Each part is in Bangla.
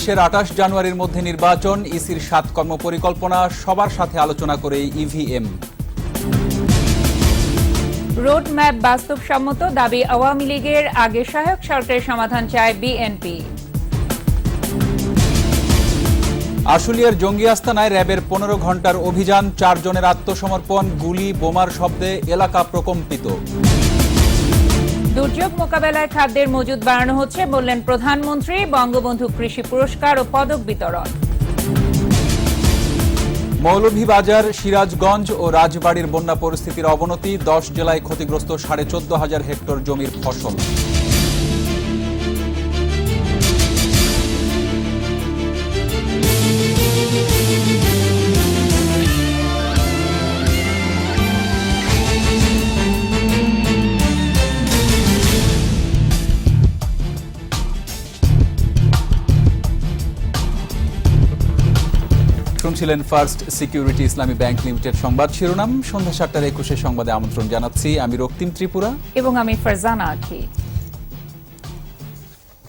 দেশের ২৮ জানুয়ারির মধ্যে নির্বাচন, ইসির ৭ কর্মপরিকল্পনা, সবার সাথে আলোচনা করে ইভিএম। রোড ম্যাপ বাস্তবসম্মত, দাবি আওয়ামী লীগের, আগে সহায়ক সরকারের সমাধান চায় বিএনপি। আশুলিয়ার জঙ্গি আস্তানায় র্যাবের ১৫ ঘণ্টার অভিযান, ৪ জনের আত্মসমর্পণ, গুলি বোমার শব্দে এলাকা প্রকম্পিত। দুর্যোগ মোকাবেলায় খাদ্যের মজুদ বাড়ানো হচ্ছে বললেন প্রধানমন্ত্রী। বঙ্গবন্ধু কৃষি পুরস্কার ও পদক বিতরণ। মৌলভীবাজার, সিরাজগঞ্জ ও রাজবাড়ীর বন্যা পরিস্থিতির অবনতি, ১০ জেলায় ক্ষতিগ্রস্ত ১৪,৫০০ হেক্টর জমির ফসল। শুনছিলেন ফার্স্ট সিকিউরিটি ইসলামী ব্যাংক লিমিটেড সংবাদ শিরোনাম। সন্ধ্যা ৭:২১ সংবাদে আমন্ত্রণ জানাচ্ছি আমি রক্তিম ত্রিপুরা এবং আমি ফারজানা আখি।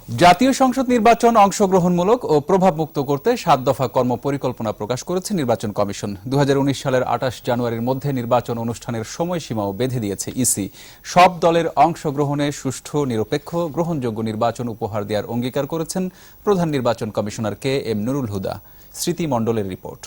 জাতীয় সংসদ নির্বাচন অংশগ্রহণমূলক ও প্রভাবমুক্ত করতে ৭ দফা কর্মপরিকল্পনা প্রকাশ করেছে নির্বাচন কমিশন। ২০১৯ সালের ২৮ জানুয়ারির মধ্যে নির্বাচন অনুষ্ঠানের সময়সীমাও বেঁধে দিয়েছে ইসি। সব দলের অংশগ্রহণে সুষ্ঠু, নিরপেক্ষ, গ্রহণযোগ্য নির্বাচন উপহার দেওয়ার অঙ্গীকার করেছেন প্রধান নির্বাচন কমিশনার KM নুরুল হুদা। স্মৃতি মণ্ডলের রিপোর্ট।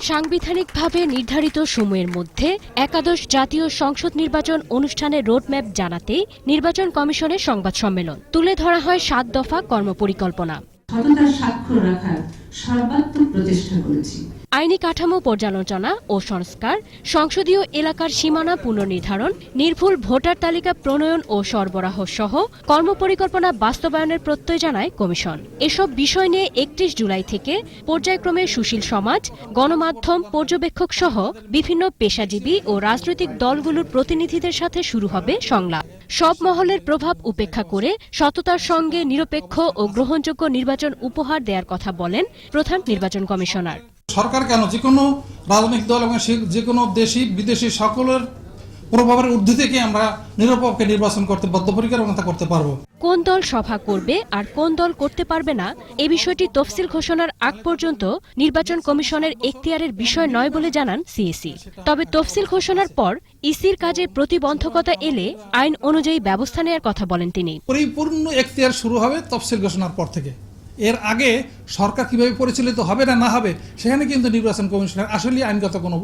সাংবিধানিকভাবে নির্ধারিত সময়ের মধ্যে একাদশ জাতীয় সংসদ নির্বাচন অনুষ্ঠানের রোডম্যাপ জানাতে নির্বাচন কমিশনের সংবাদ সম্মেলন। তুলে ধরা হয় ৭ দফা কর্মপরিকল্পনা। সততার স্বাক্ষর রাখার সর্বাত্মক প্রচেষ্টা করেছি। আইনি কাঠামো পর্যালোচনা ও সংস্কার, সংসদীয় এলাকার সীমানা পুনর্নির্ধারণ, নির্ভুল ভোটার তালিকা প্রণয়ন ও সরবরাহ সহ কর্মপরিকল্পনা বাস্তবায়নের প্রত্যয় জানায় কমিশন। এসব বিষয় নিয়ে ৩১ জুলাই থেকে পর্যায়ক্রমে সুশীল সমাজ, গণমাধ্যম, পর্যবেক্ষক সহ বিভিন্ন পেশাজীবী ও রাজনৈতিক দলগুলোর প্রতিনিধিদের সাথে শুরু হবে সংলাপ। সব মহলের প্রভাব উপেক্ষা করে সততার সঙ্গে নিরপেক্ষ ও গ্রহণযোগ্য নির্বাচন উপহার দেওয়ার কথা বলেন প্রধান নির্বাচন কমিশনার। সরকার কেন, যে কোনো রাজনৈতিক দল এবং যে কোনো দেশি বিদেশি সকলের প্রভাবের ঊর্ধ্বে থেকে আমরা নিরপেক্ষ নির্বাচন করতে বদ্ধপরিকর এবং তা করতে পারবো। কোন দল সভা করবে আর কোন দল করতে পারবে না এ বিষয়টি তফসিল ঘোষণার আগ পর্যন্ত নির্বাচন কমিশনের এখতিয়ারের বিষয় নয় বলে জানান সিএসি। তবে তফসিল ঘোষণার পর ইসির কাজে প্রতিবন্ধকতা এলে আইন অনুযায়ী ব্যবস্থা নেওয়ার কথা বলেন তিনি। পরিপূর্ণ এখতিয়ার শুরু হবে তফসিল ঘোষণার পর থেকে। এর আগে সরকার কিভাবে পরিচালিত হবে না হবে সেখানে কিন্তু নির্বাচন কমিশনের আসলে আইনগত কোনো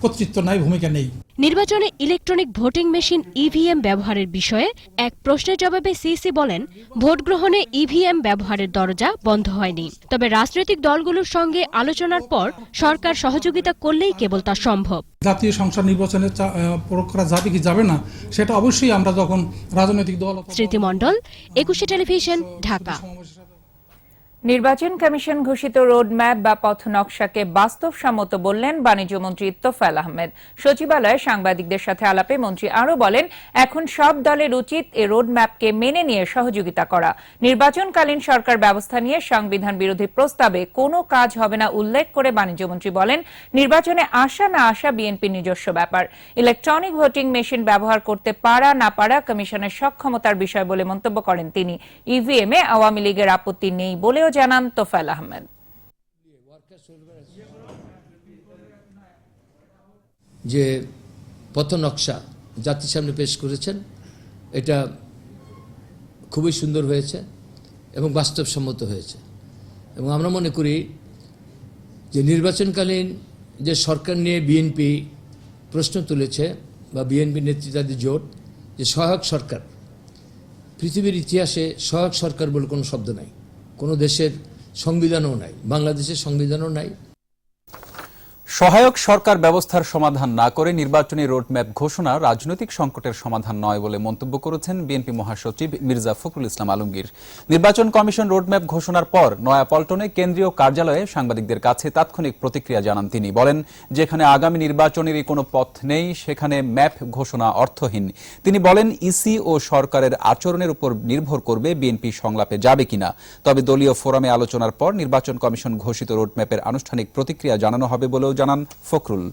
কর্তৃত্ব নাই, ভূমিকা নেই। নির্বাচনে ইলেকট্রনিক ভোটিং মেশিন ইভিএম ব্যবহারের বিষয়ে এক প্রশ্নের জবাবে সিইসি বলেন, ভোট গ্রহণে ইভিএম ব্যবহারের দরজা বন্ধ হয়নি। তবে রাজনৈতিক দলগুলোর সঙ্গে আলোচনার পর সরকার সহযোগিতা করলেই কেবল তা সম্ভব। জাতীয় সংসদ নির্বাচনে প্রয়োগ করা যাবে কি যাবে না সেটা অবশ্যই আমরা যখন রাজনৈতিক দল। স্মৃতি মণ্ডল, ২১ টেলিভিশন, ঢাকা। নির্বাচন কমিশন ঘোষিত রোডম্যাপ বা পথ নকশাকে বাস্তবসম্মত বললেন বাণিজ্যমন্ত্রী তোফায়েল আহমেদ। সচিবালয়ে সাংবাদিকদের সাথে আলাপে মন্ত্রী আরও বলেন, এখন সব দলের উচিত এ রোডম্যাপকে মেনে নিয়ে সহযোগিতা করা। নির্বাচনকালীন সরকার ব্যবস্থা নিয়ে সংবিধান বিরোধী প্রস্তাবে কোনো কাজ হবে না উল্লেখ করে বাণিজ্যমন্ত্রী বলেন, নির্বাচনে আসা না আসা বিএনপির নিজস্ব ব্যাপার। ইলেকট্রনিক ভোটিং মেশিন ব্যবহার করতে পারা না পারা কমিশনের সক্ষমতার বিষয় বলে মন্তব্য করেন তিনি। ইভিএম এ আওয়ামী লীগের আপত্তি নেই বলেও জানান তোফায়েল আহমেদ। যে পথ নকশা জাতির সামনে পেশ করেছেন এটা খুবই সুন্দর হয়েছে এবং বাস্তবসম্মত হয়েছে, এবং আমরা মনে করি যে নির্বাচনকালীন যে সরকার নিয়ে বিএনপি প্রশ্ন তুলেছে বা বিএনপি নেতৃত্বাধীন জোট, যে সহায়ক সরকার, পৃথিবীর ইতিহাসে সহায়ক সরকার বলে কোনো শব্দ নাই, কোনো দেশের সংবিধানও নাই, বাংলাদেশের সংবিধানও নাই। সহায়ক সরকার ব্যবস্থার সমাধান না করে নির্বাচনী রোডম্যাপ ঘোষণা রাজনৈতিক সংকটের সমাধান নয় বলে মন্তব্য করেছেন বিএনপি মহাসচিব মির্জা ফখরুল ইসলাম আলমগীর। নির্বাচন কমিশন রোডম্যাপ ঘোষণার পর নয়াপল্টনে কেন্দ্রীয় কার্যালয়ে সাংবাদিকদের কাছে তাৎক্ষণিক প্রতিক্রিয়া জানান তিনি। বলেন, যেখানে আগামী নির্বাচনেরই কোনো পথ নেই সেখানে ম্যাপ ঘোষণা অর্থহীন। তিনি বলেন, ইসি ও সরকারের আচরণের উপর নির্ভর করবে বিএনপি সংলাপে যাবে কিনা। তবে দলীয় ফোরামে আলোচনার পর নির্বাচন কমিশন ঘোষিত রোডম্যাপের আনুষ্ঠানিক প্রতিক্রিয়া জানানো হবে বলেও জানান ফখরুল।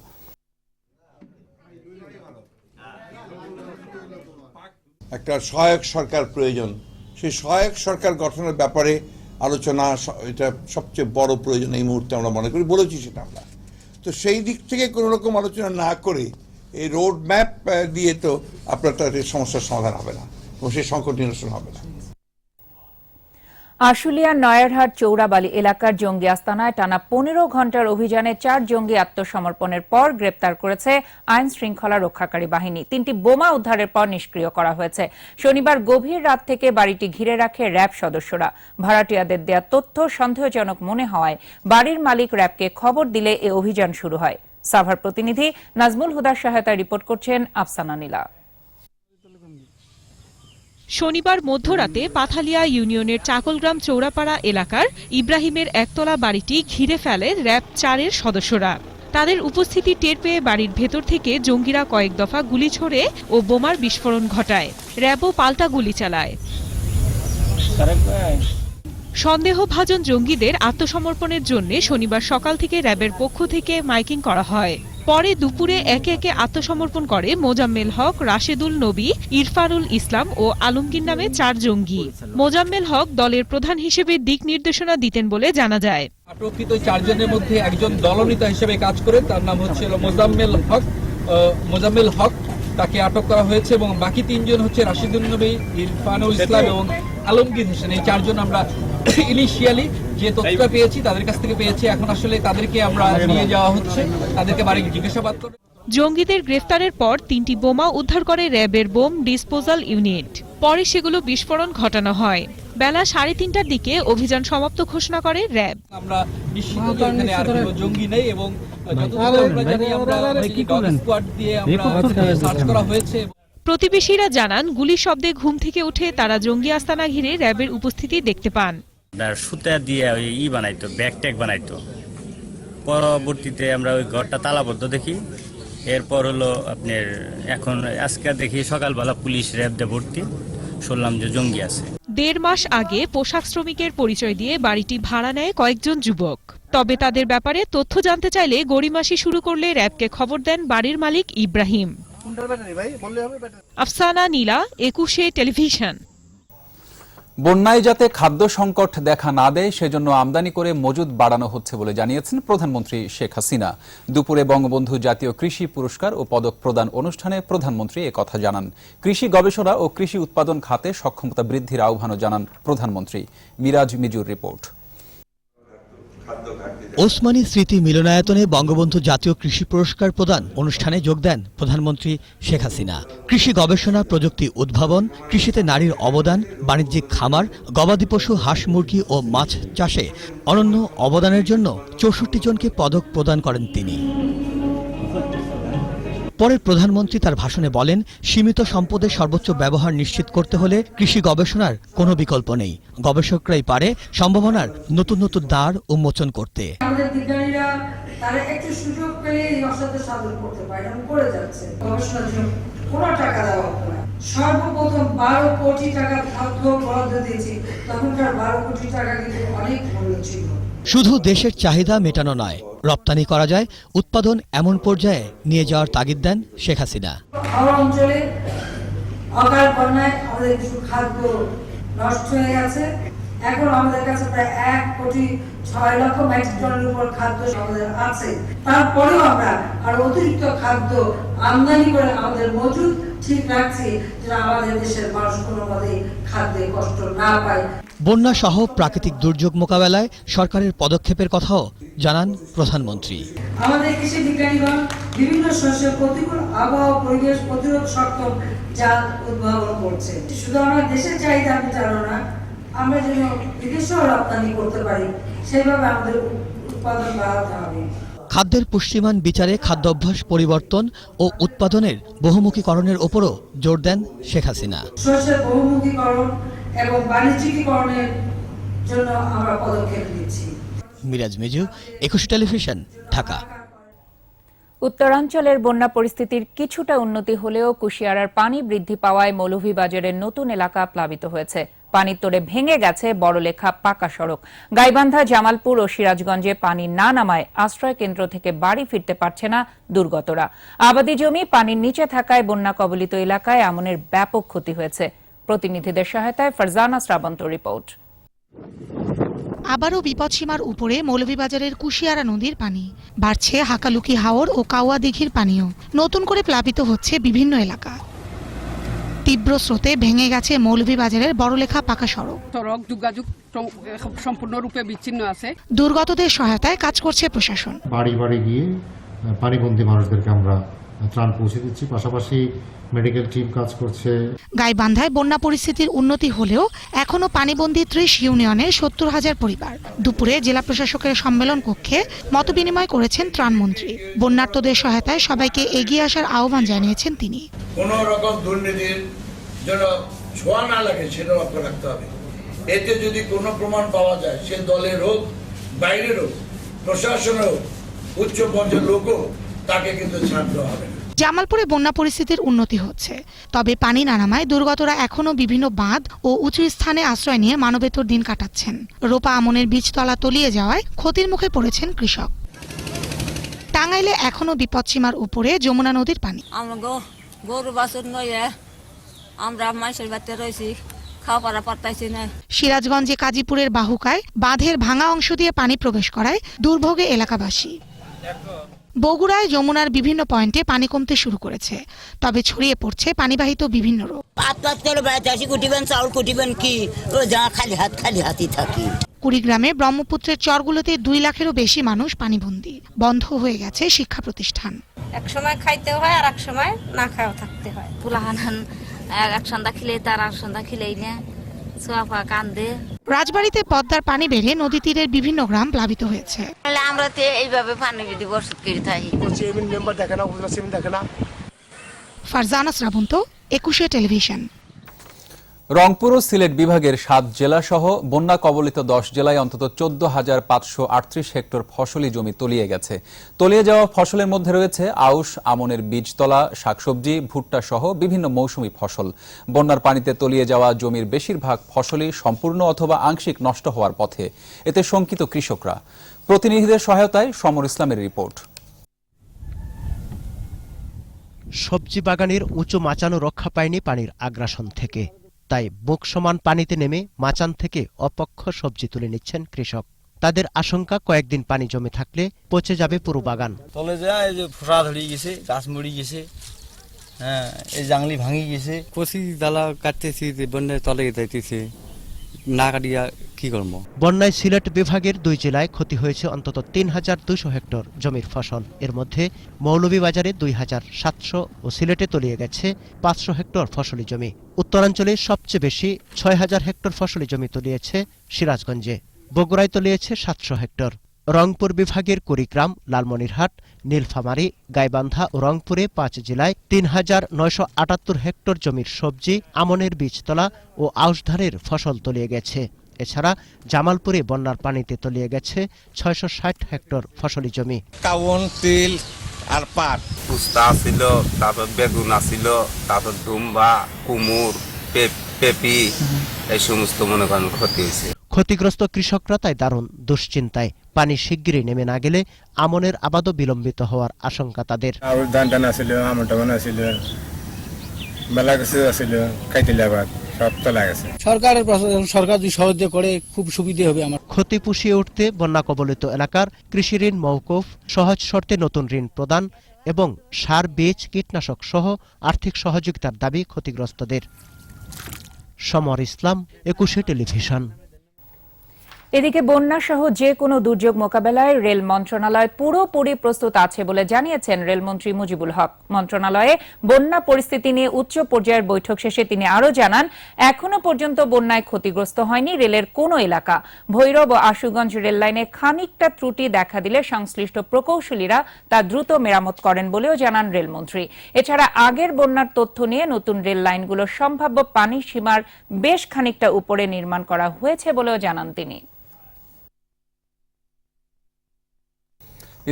একটা সহায়ক সরকার প্রয়োজন সেই সহায়ক সরকার গঠনের ব্যাপারে আলোচনা এটা সবচেয়ে বড় প্রয়োজন এই মুহূর্তে আমরা মনে করি, বলেছি সেটা আমরা। তো সেই দিক থেকে কোনো রকম আলোচনা না করে এই রোড ম্যাপ দিয়ে তো আপনার তার সমস্যার সমাধান হবে না এবং সেই সংকট নিরসন হবে না। আশুলিয়ার নয়ারহাট চৌরাবালি এলাকার জঙ্গি আস্তানায় টানা 15 ঘন্টার অভিযানে 4 জঙ্গি আত্মসমর্পণের পর গ্রেপ্তার করেছে আইন শৃঙ্খলা রক্ষাকারী বাহিনী। 3টি বোমা উদ্ধারের পর নিষ্ক্রিয় করা হয়েছে। শনিবার গভীর রাত থেকে বাড়িটি ঘিরে রাখে র্যাব সদস্যরা। ভাড়াটিয়াদের দেয়া তথ্য সন্দেহজনক মনে হওয়ায় বাড়ির মালিক র্যাবকে খবর দিলে এ অভিযান শুরু হয়। সাভার প্রতিনিধি নাজমুল হুদার সহায়তায় রিপোর্ট করছেন আফসানা নীলা। শনিবার মধ্যরাতে পাথালিয়া ইউনিয়নের চাকলগ্রাম চৌরাপাড়া এলাকার ইব্রাহিমের একতলা বাড়িটি ঘিরে ফেলে র্যাব 4-এর সদস্যরা। তাদের উপস্থিতি টের পেয়ে বাড়ির ভেতর থেকে জঙ্গিরা কয়েক দফা গুলি ছোড়ে ও বোমার বিস্ফোরণ ঘটায়। র্যাবও পাল্টা গুলি চালায়। সন্দেহভাজন জঙ্গিদের আত্মসমর্পণের জন্য শনিবার সকাল থেকে র্যাবের পক্ষ থেকে মাইকিং করা হয়। পরে দুপুরে একে একে আত্মসমর্পণ করে মোজাম্মেল হক, রাশেদুল নবী, ইরফানুল ইসলাম ও আলমগীর নামে 4 জঙ্গি। মোজাম্মেল হক দলের প্রধান হিসেবে দিক নির্দেশনা দিতেন বলে জানা যায়। আটককৃত 4 জনের মধ্যে একজন দলনেতা হিসেবে কাজ করেন, তার নাম হচ্ছে মোজাম্মেল হক, তাকে আটক করা হয়েছে এবং বাকি 3 জন হচ্ছে রাশেদুল নবী, ইরফানুল ইসলাম এবং আলমগীর হোসেন। এই 4 জন আমরা ইনিশিয়ালি যে তথ্যটা পেয়েছি তাদের কাছ থেকে পেয়েছি। এখন আসলে তাদেরকে আমরা নিয়ে যাওয়া হচ্ছে, তাদেরকে বাড়ি জিজ্ঞাসাবাদ করে। জঙ্গিদের গ্রেফতারের পর 3টি বোমা উদ্ধার করে র্যাবের বোম ডিসপোজাল ইউনিট। পরে সেগুলো বিস্ফোরণ ঘটানো হয়। বেলা 3:30টার দিকে অভিযান সমাপ্ত ঘোষণা করে র্যাব। আমরা নিশ্চিত যে এখানে আর কোনো জঙ্গি নেই এবং যতদূর আমরা জানি আমরা স্কোয়াড দিয়ে আমরা সার্চ করা হয়েছে। প্রতিবেশীরা জানান গুলির শব্দে ঘুম থেকে উঠে তারা জঙ্গি আস্তানা ঘিরে র্যাবের উপস্থিতি দেখতে পান। সুতা দিয়ে ওই বানাইতো, ব্যাগ ট্যাগ বানাইতো। পরবর্তীতে আমরা ওই ঘরটা তালাবদ্ধ দেখি। এরপর হলো আপনার এখন আজকে দেখি সকালবেলা পুলিশ র্যাব দিয়ে ভর্তি, শুনলাম যে জঙ্গি আছে। 1.5 মাস আগে পোশাক শ্রমিকের পরিচয় দিয়ে বাড়িটি ভাড়া নেয় কয়েকজন যুবক। তবে তাদের ব্যাপারে তথ্য জানতে চাইলে গড়িমাসি শুরু করলে র্যাবকে খবর দেন বাড়ির মালিক ইব্রাহিম। আফসানা নীলা, 21 টেলিভিশন। বন্যায় যাতে খাদ্য সংকট দেখা না দেয় সেজন্য আমদানি করে মজুদ বাড়ানো হচ্ছে বলে জানিয়েছেন প্রধানমন্ত্রী শেখ হাসিনা। দুপুরে বঙ্গবন্ধু জাতীয় কৃষি পুরস্কার ও পদক প্রদান অনুষ্ঠানে প্রধানমন্ত্রী একথা জানান। কৃষি গবেষণা ও কৃষি উৎপাদন খাতে সক্ষমতা বৃদ্ধির আহ্বানও জানান প্রধানমন্ত্রী। মিরাজ মিজুর রিপোর্ট। ওসমানী স্মৃতি মিলনায়তনে বঙ্গবন্ধু জাতীয় কৃষি পুরস্কার প্রদান অনুষ্ঠানে যোগ দেন প্রধানমন্ত্রী শেখ হাসিনা। কৃষি গবেষণা, প্রযুক্তি উদ্ভাবন, কৃষিতে নারীর অবদান, বাণিজ্যিক খামার, গবাদি পশু, হাঁস মুরগি ও মাছ চাষে অনন্য অবদানের জন্য 64 জনকে পদক প্রদান করেন তিনি। পরে প্রধানমন্ত্রী তার ভাষণে বলেন, সীমিত সম্পদের সর্বোচ্চ ব্যবহার নিশ্চিত করতে হলে কৃষি গবেষণার কোনো বিকল্প নেই। গবেষকরাই পারে সম্ভাবনার নতুন নতুন দ্বার উন্মোচন করতে। আমাদের বিজ্ঞানীরা তারা একটু সুযোগ পেলে এই অসাধ্য সাধন করতে পারে এবং করে যাচ্ছে। গবেষণার জন্য কোনো টাকা দেওয়া হবে না। সর্বপ্রথম 12 কোটি টাকা খাদ্য বরাদ্দ দিয়েছি। তখনকার 12 কোটি টাকা কিন্তু অনেক মূল্য ছিল। শুধু দেশের চাহিদা মেটানো নয়, রপ্তানি করা যায়, উৎপাদন এমন পর্যায়ে নিয়ে যাওয়ার তাগিদ দেন শেখ হাসিনা। আমার অঞ্চলে অকাল বন্যায় আমাদের কিছু খাদ্য নষ্ট হয়ে গেছে। এখন আমাদের কাছে প্রায় 1,06,00,000 মেট্রিক টনের উপর খাদ্য আমাদের আছে। তারপরেও আমরা আর অতিরিক্ত খাদ্য আমদানি করে আমাদের মজুদ ঠিক রাখছি, যেন আমাদের দেশের মানুষ কোনোভাবেই খাদ্যে কষ্ট না পায়। বন্যা সহ প্রাকৃতিক দুর্যোগ মোকাবেলায় সরকারের পদক্ষেপের কথাও জানান প্রধানমন্ত্রী। আমাদের কৃষি বিজ্ঞানীগণ বিভিন্ন শস্যের প্রতিকূল আবহাওয়া পরিবেশ প্রতিরোধ সক্ষম জাত উদ্ভাবন করছে। শুধু আমরা দেশের চাহিদা মেটানো না, আমরা যেন বিদেশেও রপ্তানি করতে পারি, সেভাবে আমাদের উৎপাদন বাড়াতে হবে। খাদ্যের পুষ্টিমান বিচারে খাদ্যাভ্যাস পরিবর্তন ও উৎপাদনের বহুমুখীকরণের ওপরও জোর দেন শেখ হাসিনা। শস্যের বহুমুখীকরণ এবং বাণিজ্যিকীকরণের জন্য আমরা পদক্ষেপ নিচ্ছি। মিরাজ মিজু, 21 টেলিভিশন, ঢাকা। উত্তরাঞ্চলের বন্যা পরিস্থিতির কিছুটা উন্নতি হলেও কুশিয়ারার পানি বৃদ্ধি পাওয়ায় মৌলভীবাজারের নতুন এলাকা প্লাবিত হয়েছে। পানির তোড়ে ভেঙে গেছে বড়লেখা পাকা সড়ক। গাইবান্ধা, জামালপুর ও সিরাজগঞ্জে পানি না নামায় আশ্রয় কেন্দ্র থেকে বাড়ি ফিরতে পারছে না দুর্গতরা। আবাদি জমি পানির নিচে থাকায় বন্যা কবলিত এলাকায় আমনের ব্যাপক ক্ষতি হয়েছে। প্রতিনিধিদের সহায়তায় ফারজানা শ্রাবন্ত রিপোর্ট। আবারও বিপদসীমার উপরে মৌলভীবাজারের কুশিয়ারা নদীর পানি, বাড়ছে হাকালুকি হাওর ও কাওয়া দিঘির পানিও, নতুন করে প্লাবিত হচ্ছে বিভিন্ন এলাকা। তীব্র স্রোতে ভেঙে গেছে মৌলভীবাজারের বড়লেখা পাকা সড়ক, যোগাযোগ সম্পূর্ণরূপে বিচ্ছিন্ন আছে। দুর্গতদের সহায়তায় কাজ করছে প্রশাসন। বাড়ি বাড়ি গিয়ে পানিবন্দী মানুষদেরকে আমরা ত্রাণ পৌঁছে দিচ্ছি, পাশাপাশি মেডিকেল টিম কাজ করছে। গাইবান্ধায় বন্যা পরিস্থিতির উন্নতি হলেও এখনো পানিবন্দী 30 ইউনিয়নের 70,000 পরিবার। দুপুরে জেলা প্রশাসকের সম্মেলন কক্ষে মতবিনিময় করেছেন ত্রাণমন্ত্রী। বন্যার্তদের সহায়তায় সবাইকে এগিয়ে আসার আহ্বান জানিয়েছেন তিনি। কোন রকম দুর্নীতির যেন ছোঁয়া না লাগে সেটা লক্ষ্য রাখতে হবে। এতে যদি কোনো প্রমাণ পাওয়া যায়, সে দলের হোক, বাইরের হোক, প্রশাসনের হোক, উচ্চ পর্যায়ের লোক হোক, তাকে কিন্তু ছাড় দেওয়া হবে না। জামালপুরে বন্যা পরিস্থিতির উন্নতি হচ্ছে, তবে পানি না নামায় দুর্গতরা এখনো বিভিন্ন বাঁধ ও উঁচু স্থানে আশ্রয় নিয়ে মানবেতর দিন কাটাচ্ছেন। রোপা আমনের বীজতলা তলিয়ে যাওয়ায় ক্ষতির মুখে পড়েছেন কৃষক। টাঙ্গাইলে এখনো বিপদসীমার উপরে যমুনা নদীর পানি। গরু বাছুর নয়, আমরা মাইসের বাড়িতে রয়েছি, খাওয়া পারতাইছি না। সিরাজগঞ্জে কাজীপুরের বাহুকায় বাঁধের ভাঙা অংশ দিয়ে পানি প্রবেশ করায় দুর্ভোগে এলাকাবাসী। বগুড়ায় যমুনার বিভিন্ন পয়েন্টে পানি কমতে শুরু করেছে, তবে ছড়িয়ে পড়ছে পানিবাহিত বিভিন্ন রোগ। কুড়িগ্রামে ব্রহ্মপুত্রের চরগুলোতে 2 লাখেরও বেশি মানুষ পানিবন্দী। বন্ধ হয়ে গেছে শিক্ষা প্রতিষ্ঠান। এক সময় খাইতে হয় আর এক সময় না খাওয়া থাকতে হয়। পুলাহান এক সন্ধ্যা খিলে তার আর সন্ধ্যা খিলেই না, সোয়াফা কান্দে। রাজবাড়ীতে পদ্মার পানি বেড়ে নদী তীরের বিভিন্ন গ্রাম প্লাবিত হয়েছে। আমরা তো এইভাবে পানি যদি বর্ষত করে থাকি। ফারজানা শ্রাবন্ত, 21 টেলিভিশন। রংপুর ও সিলেট বিভাগের 7 জেলা সহ বন্যা কবলিত 10 জেলায় অন্তত 14,538 হেক্টর ফসলি জমি তলিয়ে গেছে। তলিয়ে যাওয়া ফসলের মধ্যে রয়েছে আউশ, আমনের বীজতলা, শাকসবজি, ভুট্টা সহ বিভিন্ন মৌসুমী ফসল। বন্যার পানিতে তলিয়ে যাওয়া জমির বেশিরভাগ ফসলই সম্পূর্ণ অথবা আংশিক নষ্ট হওয়ার পথে। এতে শঙ্কিত কৃষকরা। প্রতিনিধিদের সহায়তায় সমর ইসলামের রিপোর্ট। সবজি বাগানের উঁচু মাচানো রক্ষা পায়নি পানির আগ্রাসন থেকে, তাই বুক সমান পানিতে নেমে মাচান থেকে অপক্ষ সবজি তুলে নিচ্ছেন কৃষক। তাদের আশঙ্কা কয়েকদিন পানি জমে থাকলে পচে যাবে পুরো বাগান। তলে যায় এই যে ফোড়া ধরে গেছে, গাছ মরে গেছে, হ্যাঁ এই জাংলি ভাঙি গেছে। কচি দালা কাটতেছি, বন্যায় তলে যাইতেছে, না কাটিয়া কি করব। বন্যায় সিলেট বিভাগের 2 জেলায় ক্ষতি হয়েছে অন্তত 3,200 হেক্টর জমির ফসল। এর মধ্যে মৌলভীবাজারে 2,700 ও সিলেটে তলিয়ে গেছে 500 হেক্টর ফসলি জমি। উত্তরাঞ্চলে সবচেয়ে বেশি 6,000 হেক্টর ফসলি জমি তলিয়েছে সিরাজগঞ্জে। বগুড়ায় তলিয়েছে 700 হেক্টর। রংপুর বিভাগের কুড়িগ্রাম, লালমনিরহাট, নীলফামারী, গাইবান্ধা ও রংপুরে 5 জেলায় 3,978 হেক্টর জমির সবজি, আমনের বীজতলা ও আউশ ধানের ফসল তলিয়ে গেছে। এছাড়া জামালপুরে বন্যার পানিতে তলিয়ে গেছে 660 হেক্টর ফসলি জমি। কাউন, তিল আর পাট, উস্তা ছিল, তারপর বেগুন আছিল, তারপর দুম্বা, কুমুর, পেঁপি, এই সমস্ত মনে করেন ক্ষতি হয়েছে। ক্ষতিগ্রস্ত কৃষকরা তাই দারুণ দুশ্চিন্তায়। পানি শিগগিরই নেমে না গেলে আমনের আবাদও বিলম্বিত হওয়ার আশঙ্কা তাদের। ধান টান আছিল, আমন টান আছিল, মেলা কিছু আছিল, খাইতে আবাদ সব তলা গেছে। সরকার যদি সাহায্য করে খুব সুবিধা হবে আমার। ক্ষতি পুষিয়ে উঠতে বন্যা কবলিত এলাকার কৃষি ঋণ মওকুফ, সহজ শর্তে নতুন ঋণ প্রদান এবং সার, বীজ, কীটনাশক সহ আর্থিক সহযোগিতার দাবি ক্ষতিগ্রস্তদের। সমর ইসলাম, 21 টেলিভিশন। এদিকে বন্যা সহ যে কোনো দুর্যোগ মোকাবেলায় রেল মন্ত্রণালয় পুরোপুরি প্রস্তুত আছে বলে জানিয়েছেন রেলমন্ত্রী মুজিবুল হক। মন্ত্রণালয়ে বন্যা পরিস্থিতি নিয়ে উচ্চ পর্যায়ের বৈঠক শেষে তিনি আরও জানান, এখনো পর্যন্ত বন্যায় ক্ষতিগ্রস্ত হয়নি রেলের কোনো এলাকা। ভৈরব ও আশুগঞ্জ রেল লাইনে খানিকটা ত্রুটি দেখা দিলে সংশ্লিষ্ট প্রকৌশলীরা তা দ্রুত মেরামত করেন বলেও জানান রেলমন্ত্রী। এছাড়া আগের বন্যার তথ্য নিয়ে নতুন রেল লাইনগুলো সম্ভাব্য পানির সীমার বেশ খানিকটা উপরে নির্মাণ করা হয়েছে বলেও জানান তিনি।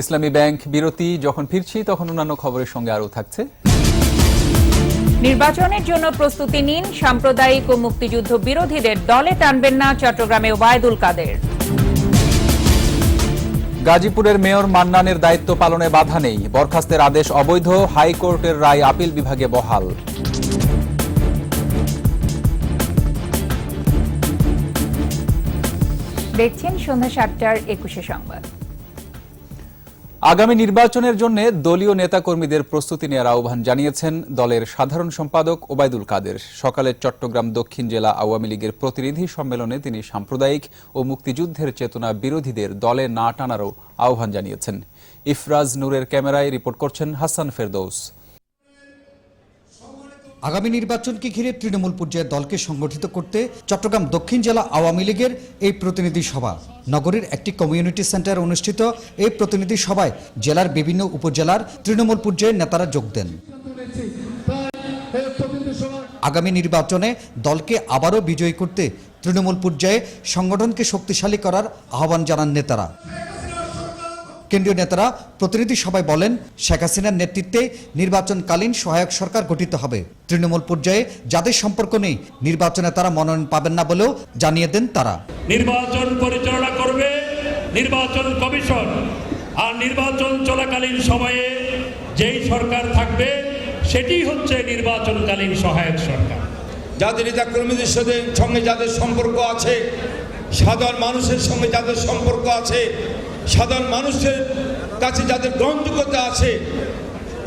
ইসলামী ব্যাংক বিরতি, যখন ফিরছি তখন অন্যান্য খবরের সঙ্গে আরও থাকছে। নির্বাচনের জন্য প্রস্তুতি নিন, সাম্প্রদায়িক ও মুক্তিযুদ্ধ বিরোধীদের দলে টানবেন না, চট্টগ্রামে ওবায়দুল কাদের। গাজীপুরের মেয়র মান্নানের দায়িত্ব পালনে বাধা নেই, বরখাস্তের আদেশ অবৈধ, হাইকোর্টের রায় আপিল বিভাগে বহাল। দেখছেন সন্ধ্যা ৭টার ২১ সংবাদ। আগামী নির্বাচনের জন্য দলীয় নেতাকর্মীদের প্রস্তুতি নেওয়ার আহ্বান জানিয়েছেন দলের সাধারণ সম্পাদক ওবায়দুল কাদের। সকালে চট্টগ্রাম দক্ষিণ জেলা আওয়ামী লীগের প্রতিনিধি সম্মেলনে তিনি সাম্প্রদায়িক ও মুক্তিযুদ্ধের চেতনা বিরোধীদের দলে না টানারও আহ্বান জানিয়েছেন। ইফরাজ নূরের ক্যামেরায় রিপোর্ট করছেন হাসান ফেরদৌস। আগামী নির্বাচনকে ঘিরে তৃণমূল পর্যায়ে দলকে সংগঠিত করতে চট্টগ্রাম দক্ষিণ জেলা আওয়ামী লীগের এই প্রতিনিধি সভা। নগরীর একটি কমিউনিটি সেন্টারে অনুষ্ঠিত এই প্রতিনিধি সভায় জেলার বিভিন্ন উপজেলার তৃণমূল পর্যায়ের নেতারা যোগ দেন। আগামী নির্বাচনে দলকে আবারও বিজয়ী করতে তৃণমূল পর্যায়ে সংগঠনকে শক্তিশালী করার আহ্বান জানান নেতারা। কেন্দ্রীয় নেতারা প্রতিনিধি সভায় বলেন, শেখ হাসিনার নেতৃত্বে নির্বাচনকালীন সহায়ক সরকার গঠিত হবে। তৃণমূল পর্যায়ে যাদের সম্পর্ক নেই নির্বাচনে তারা মনোনয়ন পাবেন না বলেও জানিয়ে দেন তারা। নির্বাচন পরিচালনা করবে নির্বাচন কমিশন, আর নির্বাচন চলাকালীন সময়ে যেই সরকার থাকবে সেটি হচ্ছে নির্বাচনকালীন সহায়ক সরকার। যাদের নেতাকর্মীদের সঙ্গে যাদের সম্পর্ক আছে, সাধারণ মানুষের সঙ্গে যাদের সম্পর্ক আছে, সাধারণ মানুষের কাছে যাদের গ্রহণযোগ্যতা আছে,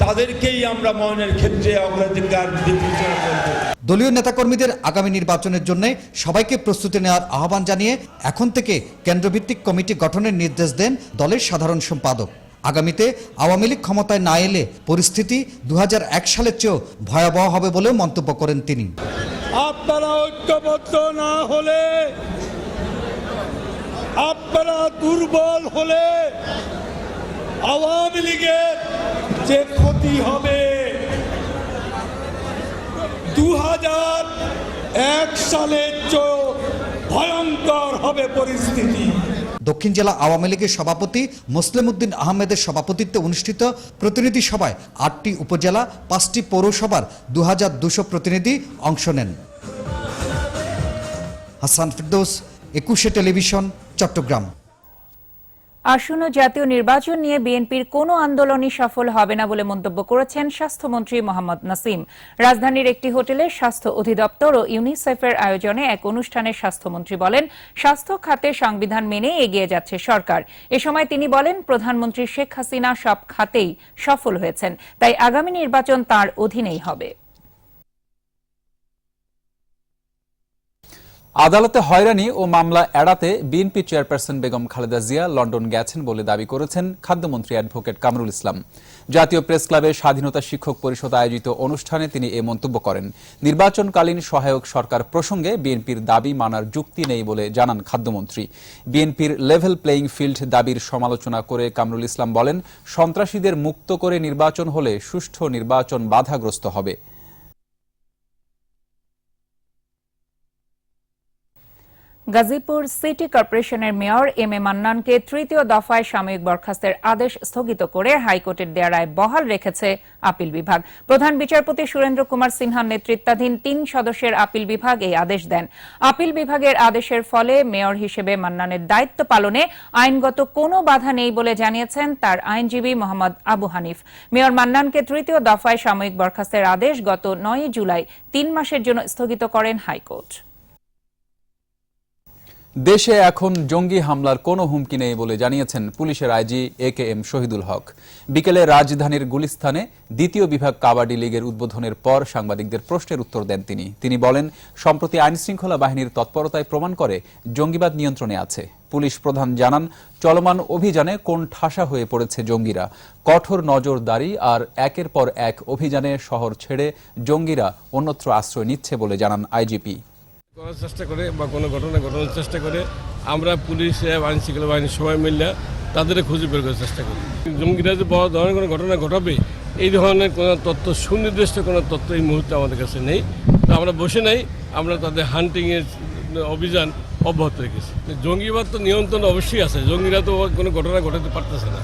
তাদেরকেই আমরা মনোনয়নের ক্ষেত্রে অগ্রাধিকার বিবেচনা করব। দলীয় নেতাকর্মীদের আগামী নির্বাচনের জন্য সবাইকে প্রস্তুতি নেওয়ার আহ্বান জানিয়ে এখন থেকে কেন্দ্রভিত্তিক কমিটি গঠনের নির্দেশ দেন দলের সাধারণ সম্পাদক। আগামীতে আওয়ামী লীগ ক্ষমতায় না এলে পরিস্থিতি ২০০১ সালের চেয়েও ভয়াবহ হবে বলেও মন্তব্য করেন তিনি। আপনারা ঐক্যবদ্ধ না হলে, আপনারা দুর্বল হলে আওয়ামী লীগের যে ক্ষতি হবে ২০০১ সালের চেয়ে ভয়ঙ্কর হবে পরিস্থিতি। দক্ষিণ জেলা আওয়ামী লীগের সভাপতি মুসলিম উদ্দিন আহমেদের সভাপতিত্বে অনুষ্ঠিত প্রতিনিধি সভায় ৮টি উপজেলা ৫টি পৌরসভার ২২০০ প্রতিনিধি অংশ নেন। হাসান ফেরদৌস, ২১ টেলিভিশন, চট্টগ্রাম। আসন্ন জাতীয় নির্বাচন নিয়ে বিএনপির কোনো আন্দোলনই সফল হবে না বলে মন্তব্য করেছেন স্বাস্থ্যমন্ত্রী মোহাম্মদ নাসিম। রাজধানীর একটি হোটেলে স্বাস্থ্য অধিদপ্তর ও ইউনিসেফের আয়োজনে এক অনুষ্ঠানে স্বাস্থ্যমন্ত্রী বলেন, স্বাস্থ্য খাতে সংবিধান মেনে এগিয়ে যাচ্ছে সরকার। এ সময় তিনি বলেন, প্রধানমন্ত্রী শেখ হাসিনা সব খাতেই সফল হয়েছেন, তাই আগামী নির্বাচন তার অধীনেই হবে। আদালতে হয়রানি ও মামলা এড়াতে BNP chairperson Begum Khaleda Zia London গেছেন বলে দাবি করেছেন খাদ্যমন্ত্রী অ্যাডভোকেট কামরুল ইসলাম। জাতীয় প্রেস ক্লাবে স্বাধীনতা শিক্ষক পরিষদ আয়োজিত অনুষ্ঠানে তিনি এ মন্তব্য করেন। নির্বাচনকালীন সহায়ক সরকার প্রসঙ্গে বিএনপির দাবি মানার যুক্তি নেই বলে জানান খাদ্যমন্ত্রী। বিএনপির লেভেল প্লেইং ফিল্ড দাবির সমালোচনা করে কামরুল ইসলাম বলেন, সন্ত্রাসীদের মুক্ত করে নির্বাচন হলে সুষ্ঠু নির্বাচন বাধাগ্রস্ত হবে। গাজীপুর সিটি কর্পোরেশনের মেয়র এম এ মান্নানকে তৃতীয় দফায় সাময়িক বরখাস্তের আদেশ স্থগিত করে হাইকোর্টের দেয়া রায় বহাল রেখেছে আপিল বিভাগ। প্রধান বিচারপতি সুরেন্দ্র কুমার সিনহার নেতৃত্বাধীন ৩ সদস্যের আপিল বিভাগ এই আদেশ দেন। আপিল বিভাগের আদেশের ফলে মেয়র হিসেবে মান্নানের দায়িত্ব পালনে আইনগত কোনো বাধা নেই বলে জানিয়েছেন তার আইনজীবী মোহাম্মদ আবু হানিফ। মেয়র মান্নানকে তৃতীয় দফায় সাময়িক বরখাস্তের আদেশ গত ৯ জুলাই ৩ মাসের জন্য স্থগিত করেন হাইকোর্ট। দেশে এখন জঙ্গি হামলার কোনো হুমকি নেই বলে জানিয়েছেন পুলিশের আইজি AKM শহীদুল হক। বিকেলে রাজধানীর গুলিস্তানে দ্বিতীয় বিভাগ কাবাডি লীগের উদ্বোধনের পর সাংবাদিকদের প্রশ্নের উত্তর দেন তিনি বলেন, সম্প্রতি আইনশৃঙ্খলা বাহিনীর তৎপরতায় প্রমাণ করে জঙ্গিবাদ নিয়ন্ত্রণে আছে। পুলিশ প্রধান জানান, চলমান অভিযানে কোন ঠাসা হয়ে পড়েছে জঙ্গিরা। কঠোর নজরদারি আর একের পর এক অভিযানে শহর ছেড়ে জঙ্গিরা অন্যত্র আশ্রয় নিচ্ছে বলে জানান আইজিপি। করার চেষ্টা করে বা কোনো ঘটনা ঘটানোর চেষ্টা করে আমরা পুলিশ আইন শৃঙ্খলা বাহিনীর সবাই মিলে তাদের খুঁজে বের করার চেষ্টা করি। জঙ্গিরা যে বড় ধরনের কোনো ঘটনা ঘটাবে এই ধরনের কোনো তথ্য, সুনির্দিষ্ট কোনো তথ্য এই মুহূর্তে আমাদের কাছে নেই। তো আমরা বসে নাই, আমরা তাদের হান্টিংয়ের অভিযান অব্যাহত রেখেছি। জঙ্গিবাদ তো নিয়ন্ত্রণ অবশ্যই আছে, জঙ্গিরা তো কোনো ঘটনা ঘটাতে পারতেছে না।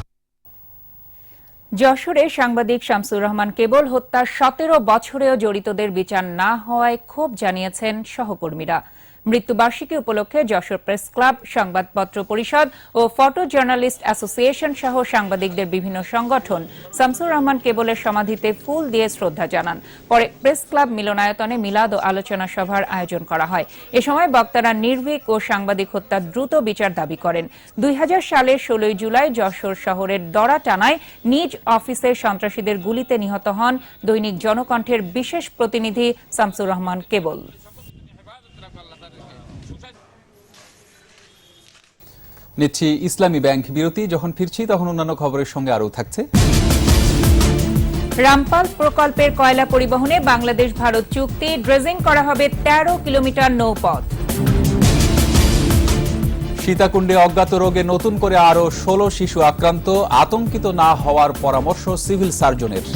যশোরে সাংবাদিক শামসুর রহমান কেবল হত্যার ১৭ বছরেও জড়িতদের বিচার না হওয়ায় ক্ষোভ জানিয়েছেন সহকর্মীরা। মৃত্যুবার্ষিকী উপলক্ষে যশোর প্রেস ক্লাব, সংবাদপত্র পরিষদ ও ফটো জার্নালিস্ট অ্যাসোসিয়েশন সহ সাংবাদিকদের বিভিন্ন সংগঠন শামসুর রহমান কেবলের সমাধিতে ফুল দিয়ে শ্রদ্ধা জানান। পরে প্রেস ক্লাব মিলনায়তনে মিলাদ ও আলোচনা সভার আয়োজন করা হয়। এ সময় বক্তারা নির্ভীক ও সাংবাদিক হত্যার দ্রুত বিচার দাবি করেন। 2000 সালের 16 জুলাই যশোর শহরের দড়াটানায় নিজ অফিসে সন্ত্রাসীদের গুলিতে নিহত হন দৈনিক জনকণ্ঠের বিশেষ প্রতিনিধি শামসুর রহমান কেবল। নিচ্ছি ইসলামী ব্যাংক বিরতি। যখন ফিরছি তখন অন্যান্য খবরের সঙ্গে আরও থাকছে। রামপাল প্রকল্পের কয়লা পরিবহনে বাংলাদেশ ভারত চুক্তি, ড্রেজিং করা হবে 13 কিলোমিটার নৌপথ। সীতাকুণ্ডে অজ্ঞাত রোগে নতুন করে আরও 16 শিশু আক্রান্ত, আতঙ্কিত না হওয়ার পরামর্শ সিভিল সার্জনের।